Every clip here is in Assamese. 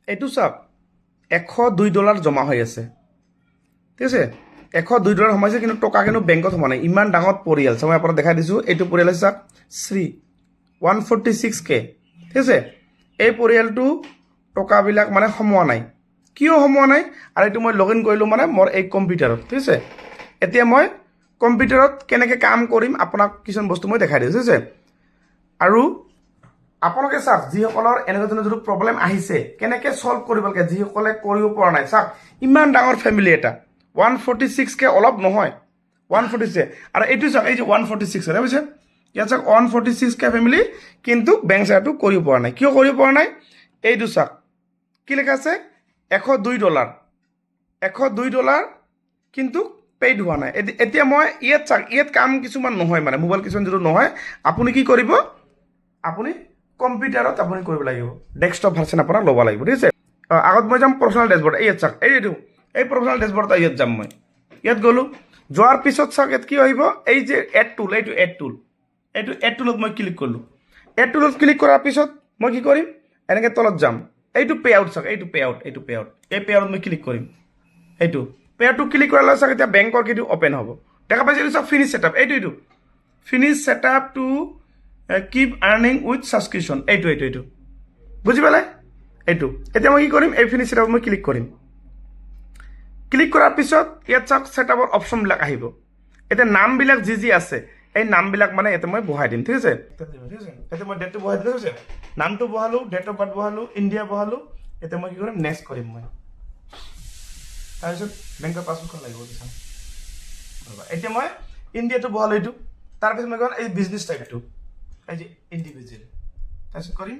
এইটো চাওক $102 জমা হৈ আছে, ঠিক আছে। $102 সোমাইছে, কিন্তু টকা কিন্তু বেংকত সোমোৱা নাই। ইমান ডাঙৰ পৰিয়াল চাওক, মই আপোনাক দেখাই দিছোঁ। এইটো পৰিয়াল হৈছে চাওক শ্ৰী 146K, ঠিক আছে। এই পৰিয়ালটো টকাবিলাক মানে সোমোৱা নাই। কিয় সোমোৱা নাই? আৰু এইটো মই লগ ইন কৰিলোঁ মানে মোৰ এই কম্পিউটাৰত, ঠিক আছে। এতিয়া মই কম্পিউটাৰত কেনেকৈ কাম কৰিম আপোনাক কিছুমান বস্তু মই দেখাই দিছোঁ, ঠিক আছে। আৰু আপোনালোকে চাওক, যিসকলৰ এনেকুৱা ধৰণৰ যিটো প্ৰব্লেম আহিছে কেনেকৈ ছল্ভ কৰিব লাগে, যিসকলে কৰিব পৰা নাই। চাওক ইমান ডাঙৰ ফেমিলি এটা, 146K অলপ নহয়, 146। আৰু এইটো চাওক, এই যে 146 বুজিছে, ইয়াত চাওক 146K ফেমিলি, কিন্তু বেংক চাৰ্জটো কৰিব পৰা নাই। কিয় কৰিব পৰা নাই? এইটো চাওক কি লেখা আছে, $102, $102 কিন্তু পেইড হোৱা নাই। এতিয়া মই ইয়াত চাওক, ইয়াত কাম কিছুমান নহয়, মানে মোবাইল কিছুমান যিটো নহয়, আপুনি কি কৰিব, আপুনি কম্পিউটাৰত আপুনি কৰিব লাগিব, ডেস্কটপ ভাৰ্চন আপোনাৰ ল'ব লাগিব, ঠিক আছে। আগত মই যাম প্ৰফেচনেল ডেছবৰ্ড, ইয়াত চাওক এই প্ৰফেচনেল ডেছবৰ্ড ইয়াত যাম। মই ইয়াত গ'লোঁ, যোৱাৰ পিছত চাওক ইয়াত কি আহিব, এই যে এড টুল, এইটো এড টুলত মই ক্লিক কৰিলোঁ। এড টুলত ক্লিক কৰাৰ পিছত মই কি কৰিম, এনেকৈ তলত যাম। এইটো পে আউট চাওক, এইটো পে আউট, এই পে আউটত মই ক্লিক কৰিম। এইটো পে আউটটো ক্লিক কৰাৰ লগে চাওক এতিয়া বেংকৰ কিন্তু অ'পেন হ'ব। দেখা পাইছে এইটো চাওক, ফিনিছ ছেটআপ, এইটো finish setup to keep earning with subscription, এইটো বুজি পালে। এইটো এতিয়া মই কি কৰিম, এই ফিনিছ ছেটআপত মই ক্লিক কৰিম। ক্লিক কৰাৰ পিছত ইয়াত চাওক ছেটআপৰ অপশ্যনবিলাক আহিব। এতিয়া নামবিলাক যি আছে, এই নামবিলাক মানে ইয়াতে মই বহাই দিম, ঠিক আছে। এতিয়া মই ডেটটো বহাই দিলোঁ, ঠিক আছে। নামটো বহালোঁ, ডেট অফ বাৰ্থ বহালোঁ, ইণ্ডিয়া বহালোঁ। এতিয়া মই কি কৰিম, নেক্সট কৰিম। মই তাৰপিছত বেংকৰ পাছবুকখন লাগিব, এতিয়া মই ইণ্ডিয়াটো বহালোঁ এইটো। তাৰপিছত মই এই বিজনেছ টাইপ এইটো, এই যে ইণ্ডিভিজুৱেল, তাৰপিছত কৰিম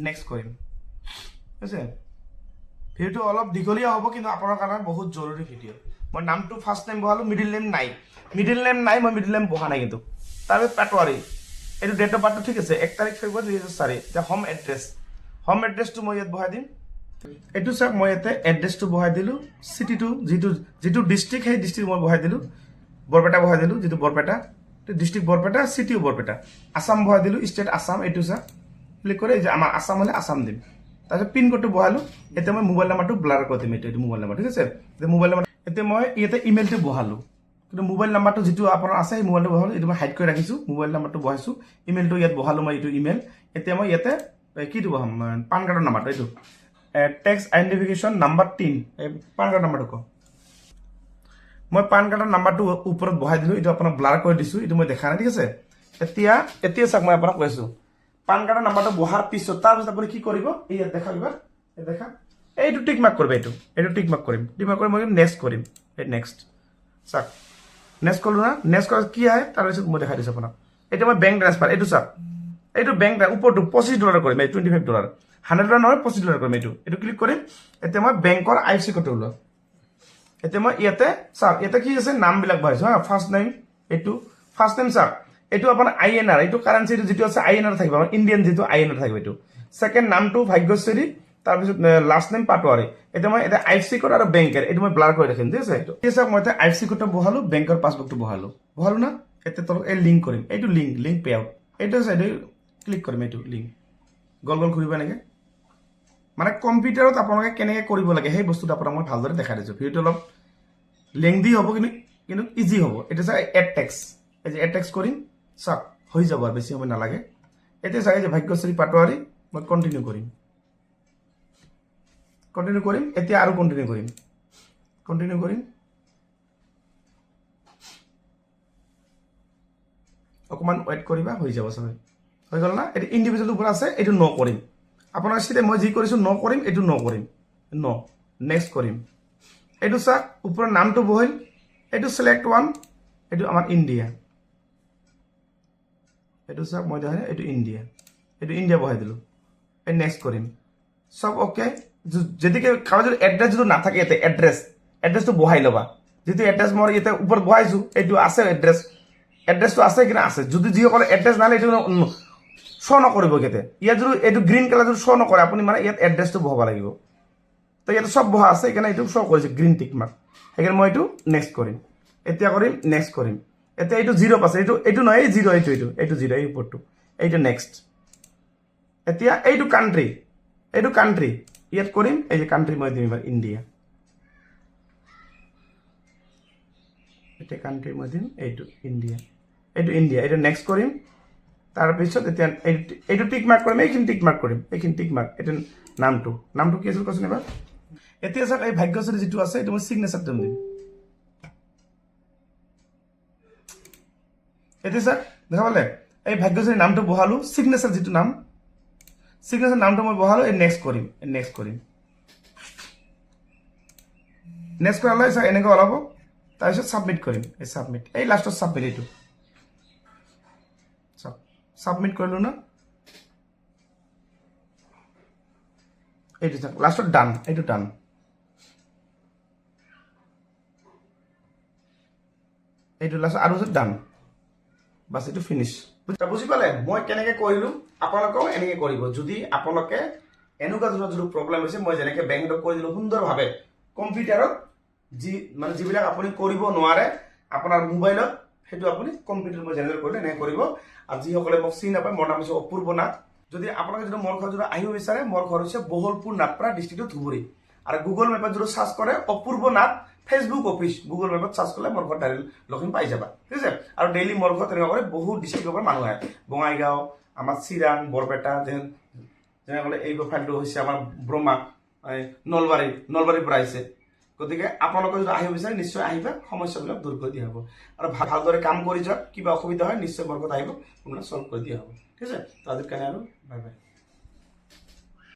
নেক্সট কৰিম, ঠিক আছে। ভিডিঅ'টো অলপ দীঘলীয়া হ'ব, কিন্তু আপোনাৰ কাৰণে বহুত জৰুৰী ভিডিঅ'। মই নামটো ফাৰ্ষ্ট নেম বহালোঁ, মিডিল নেম নাই, মই মিডিল নেম বহা নাই কিন্তু। তাৰপিছত পাটোৱাৰী, এইটো ডেট অফ বাৰ্থটো ঠিক আছে, 1 তাৰিখ ফেব্ৰুৱাৰী 2004। এতিয়া হোম এড্ৰেছটো মই ইয়াত বহাই দিম। এইটো চাওক, মই ইয়াতে এড্ৰেছটো বহাই দিলোঁ, চিটিটো যিটো ডিষ্ট্ৰিক্ট, সেই ডিষ্ট্ৰিক্ট মই বহাই দিলোঁ। বৰপেটা বহাই দিলোঁ, যিটো বৰপেটা ডিষ্ট্ৰিক্ট, বৰপেটা চিটিও বৰপেটা। আছাম বহাই দিলোঁ, ষ্টেট আছাম। এইটো চাওক ক্লিক কৰি যে আমাৰ আছাম হ'লে আছাম দিম। তাৰপিছত পিন কোডটো বহালোঁ। এতিয়া মই মোবাইল নাম্বাৰটো ব্লাৰ কৰি দিম, এইটো মোবাইল নাম্বাৰ, ঠিক আছে। মোবাইল নাম্বাৰ এতিয়া মই ইয়াতে ইমেইলটো বহালোঁ, কিন্তু মোবাইল নাম্বাৰটো যিটো আপোনাৰ আছে, সেই মোবাইলটো বহালোঁ। এইটো মই হাইড কৰি ৰাখিছোঁ, মোবাইল নাম্বাৰটো বহাইছোঁ, ইমেইলটো ইয়াত বহালোঁ মই, এইটো ইমেইল। এতিয়া মই ইয়াতে কিটো বহাম, পান কাৰ্ডৰ নাম্বাৰটো, এইটো টেক্স আইডেণ্টিফিকেশ্যন নাম্বাৰ 3, এই পান কাৰ্ডৰ নাম্বাৰটো কওঁ। মই পান কাৰ্ডৰ নাম্বাৰটো ওপৰত বহাই দিলোঁ, এইটো আপোনাক ব্লাৰ কৰি দিছোঁ, এইটো মই দেখা নাই, ঠিক আছে। এতিয়া চাওক, মই আপোনাক কৈছোঁ পান কাৰ্ডৰ নাম্বাৰটো বহাৰ পিছত তাৰপিছত আপুনি কি কৰিব, ইয়াত দেখা এইটো টিক মাৰ্ক কৰিব, এইটো টিক মাৰ্ক কৰিম। মই নেক্সট কৰিম, এই নেক্সট চাওক, নেক্সট কৰিলোঁ না। নেক্সট কৰাৰ কি আহে তাৰপিছত মই দেখাই দিছোঁ আপোনাক। এতিয়া মই বেংক ট্ৰান্সফাৰ, এইটো চাওক, এইটো বেংক ওপৰটো $25 কৰিম, এই $25, $100 নহয়, $25 কৰিম। এইটো ক্লিক কৰিম। এতিয়া মই বেংকৰ IFSC ক'ডটো ওলোৱা। এতিয়া মই ইয়াতে চাওক, ইয়াতে কি আছে, নামবিলাক ভৰাইছোঁ হা। ফাৰ্ষ্ট নেম, এইটো ফাৰ্ষ্ট নেম চাওক, এইটো আপোনাৰ INR, এইটো কাৰেঞ্চি যিটো আছে INR থাকিব, আমাৰ ইণ্ডিয়ান যিটো INR থাকিব এইটো। ছেকেণ্ড নামটো ভাগ্যশ্ৰী, তাৰপিছত লাষ্ট নেম পাটোৱাৰী। এতিয়া মই এতিয়া IFSC ক'ড আৰু বেংকৰ এইটো মই ব্লাৰ কৰি ৰাখিম, ঠিক আছে। ঠিক আছে, মই এতিয়া IFSC ক'ডটো বহালোঁ, বেংকৰ পাছবুকটো বহালোঁ না। এতিয়া তলত এই লিংক কৰিম, এইটো লিংক পে আউট, এইটো আছে, এইটো ক্লিক কৰিম, এইটো লিংক গল ঘূৰিব এনেকৈ। মানে কম্পিউটাৰত আপোনালোকে কেনেকৈ কৰিব লাগে সেই বস্তুটো আপোনাক মই ভালদৰে দেখাই দিছোঁ। ভিডিঅ'টো অলপ লেংদি হ'ব, কিন্তু ইজি হ'ব। এইটো চাওক এড টেক্স, এই যে এড টেক্স কৰিম, চাওক হৈ যাব, আৰু বেছি সময় নালাগে। এতিয়া চাওক, এই যে ভাগ্যশ্ৰী পাটোৱাৰী, মই কণ্টিনিউ কৰিম। এতিয়া আৰু কণ্টিনিউ কৰিম। অকণমান ৱেইট কৰিবা, হৈ যাব চাগে, হৈ গ'ল না। এইটো ইণ্ডিভিজুৱেল ওপৰত আছে, এইটো ন কৰিম। আপোনাৰ চিধা মই যি কৰিছোঁ ন কৰিম, এইটো ন কৰিম, নেক্সট কৰিম। এইটো চাওক, ওপৰৰ নামটো বহিল, এইটো চিলেক্ট ওৱান, এইটো আমাৰ ইণ্ডিয়া। এইটো চাওক, মই দেখা এইটো ইণ্ডিয়া বহাই দিলোঁ। এই নেক্সট কৰিম, চব অ'কে। যদিকে কাৰোবাৰ যদি এড্ৰেছ যদি নাথাকে, ইয়াতে এড্ৰেছটো বহাই ল'বা। যিটো এড্ৰেছ মই ইয়াতে ওপৰত বহাইছোঁ, এইটো আছে এড্ৰেছটো আছে কিনা আছে। যদি যিসকলে এড্ৰেছ নালে এইটো শ্ব' নকৰিব ইয়াতে। ইয়াত যদি এইটো গ্ৰীণ কালাৰ যদি শ্ব' নকৰে, আপুনি মানে ইয়াত এড্ৰেছটো বহাব লাগিব। তো ইয়াতে চব বহা আছে, সেইকাৰণে এইটো শ্ব' কৰিছে গ্ৰীণ টিক মাৰ্ক, সেইকাৰণে মই এইটো নেক্সট কৰিম। এতিয়া কৰিম, নেক্সট কৰিম। এতিয়া এইটো 0 পাছে, এইটো নহয়, এই 0, এইটো 0, এই ওপৰটো, এইটো নেক্সট। এতিয়া এইটো কাণ্ট্ৰি, ইয়াত কৰিম এই যে কাণ্ট্ৰি মই দিম এবাৰ ইণ্ডিয়া এটা কাণ্ট্ৰি মই দিম এইটো ইণ্ডিয়া এইটো নেক্সট কৰিম তাৰপিছত এতিয়া এইটো টিক মাৰ্ক কৰিম এইখিনি টিক মাৰ্ক কৰিম এইটো নামটো কি আছিল কৈছোঁ এবাৰ এতিয়া চাওক এই ভাগ্যশ্ৰী যিটো আছে এইটো মই চিগনেচাৰ দিম এতিয়া চাওক দেখা পালে এই ভাগ্যশ্ৰী নামটো বহালো চিগনেচাৰ যিটো নামটো মই বহালো এই নেক্সট কৰিম নেক্সট কৰালে চাওক এনেকৈ ওলাব তাৰপিছত ছাবমিট কৰিম এই ছাবমিট এই লাষ্টত ছাবমিট এইটো ছাবমিট কৰিলো না এইটো চাওক লাষ্টত ডান এইটো ডান এইটো লাষ্টত আৰু ডান বাছ এইটো ফিনিছ বুজি পালে মই কেনেকৈ কৰিলোঁ আপোনালোকেও এনেকৈ কৰিব যদি আপোনালোকে এনেকুৱা ধৰণৰ যিটো প্ৰব্লেম হৈছে মই যেনেকৈ বেংকত কৰি দিলোঁ সুন্দৰভাৱে কম্পিউটাৰত যিবিলাক আপুনি কৰিব নোৱাৰে আপোনাৰ মোবাইলত সেইটো আপুনি কম্পিউটাৰ মই যেনেকৈ কৰিলোঁ এনেকৈ কৰিব আৰু যিসকলে মোক চিনি নাপায় মোৰ নাম হৈছে অপূৰ্ব নাথ যদি আপোনালোকে যদি মোৰ ঘৰ যদি আহিব বিচাৰে মোৰ ঘৰ হৈছে বহলপুৰ নাথপাৰা ডিষ্ট্ৰিক্টৰ ধুবুৰী আৰু গুগল মেপত যদি চাৰ্চ কৰে অপূৰ্ব নাথ ফেচবুক অফিচ গুগল মেপত চাৰ্চ কৰিলে মোৰ ঘৰ ডাইৰেক্ট লখিম পাই যাবা ঠিক আছে আৰু ডেইলি মোৰ ঘৰত তেনেকুৱা কৰে বহুত ডিষ্ট্ৰিক্টৰ পৰা মানুহ আহে বঙাইগাঁও আমাৰ চিৰাং বৰপেটা যেনেকৈ এই ফাইলটো হৈছে আমাৰ ব্ৰহ্মা নলবাৰীৰ পৰা আহিছে গতিকে আপোনালোকে যদি আহিব বিচাৰে নিশ্চয় আহিবা সমস্যাবিলাক দূৰ কৰি দিয়া হ'ব আৰু ভালদৰে কাম কৰি যাওক কিবা অসুবিধা হয় নিশ্চয় মোৰ ঘৰত আহিব আপোনাক চল্ভ কৰি দিয়া হ'ব ঠিক আছে তো আজিৰ কাৰণে আৰু বাই বাই